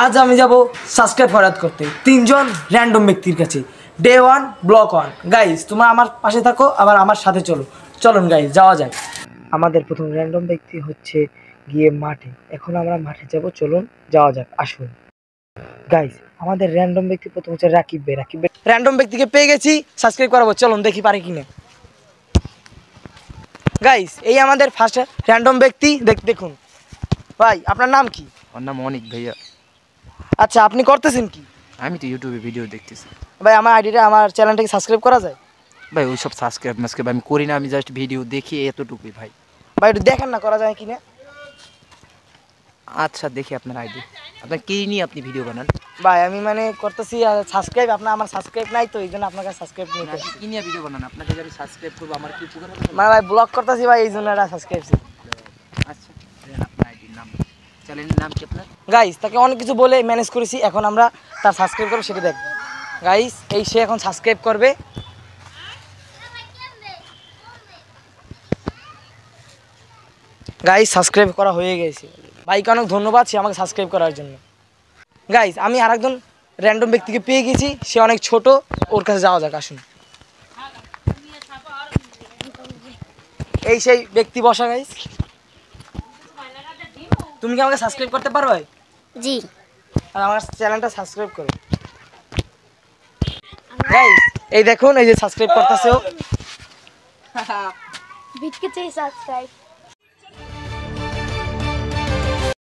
আজ আমি যাব সাবস্ক্রাইব ফরওয়ার্ড করতে তিনজন র্যান্ডম ব্যক্তির কাছে। Day 1 block 1। গাইস তোমরা আমার পাশে থাকো, আবার আমার সাথে চলুন গাইস যাওয়া যাক। আমাদের প্রথম র্যান্ডম ব্যক্তি হচ্ছে গিয়ে মাঠে। এখন আমরা মাঠে যাব, চলুন যাওয়া যাক, আসুন গাইস। আমাদের র্যান্ডম ব্যক্তি প্রথম হচ্ছে রাকিব ভাই। র্যান্ডম ব্যক্তিকে পেয়ে গেছি, সাবস্ক্রাইব করাবো, চলুন দেখি পারি কিনা। গাইস এই আমাদের ফার্স্ট র্যান্ডম ব্যক্তি, দেখুন ভাই আপনার নাম কি? আমার নাম অনিক ভাইয়া। আচ্ছা আপনি করতেছেন কি? আমি তো ইউটিউবে ভিডিও দেখতেছি ভাই আমার আইডিটা, আমার চ্যানেলটাকে সাবস্ক্রাইব করা যায়? ভাই ওইসব সাবস্ক্রাইব আমি করি না, আমি জাস্ট ভিডিও দেখি এতটুকুই ভাই। ভাই একটু দেখেন না করা যায় কিনা। আচ্ছা দেখি আপনার আইডি, আপনার কি নিয়ে আপনি ভিডিও বানান? ভাই আমি মানে করতেছি সাবস্ক্রাইব, আমার সাবস্ক্রাইব নাই তো এই জন্য আপনার কাছে সাবস্ক্রাইব নিতে। কি নিয়ে ভিডিও বানান? আপনাকে যদি সাবস্ক্রাইব করবো আমার কি উপকার হবে? মানে ভাই ব্লগ করতেছি ভাই, এই জন্য একটা সাবস্ক্রাইব। আচ্ছা আপনার আইডির নাম, চ্যানেলের নাম কি আপনার? গাইস তাকে অনেক কিছু বলে ম্যানেজ করেছি, এখন আমরা তার সাবস্ক্রাইব করবো সেটা দেখব। গাইস এই সে এখন সাবস্ক্রাইব করবে। গাইস সাবস্ক্রাইব করা হয়ে গেছে। ভাইকে অনেক ধন্যবাদ সে আমাকে সাবস্ক্রাইব করার জন্য। গাইস আমি আরেকজন র্যান্ডম ব্যক্তিকে পেয়ে গেছি, সে অনেক ছোট, ওর কাছে যাওয়া যাক, আসুন। এই সেই ব্যক্তি বসা। গাইস তুমি কি আমাকে সাবস্ক্রাইব করতে পারো? ভাই জি, আর আমার চ্যানেলটা সাবস্ক্রাইব করো। গাইস এই দেখুন, এই যে সাবস্ক্রাইব করতেছে ও। বিটকে চাই সাবস্ক্রাইব।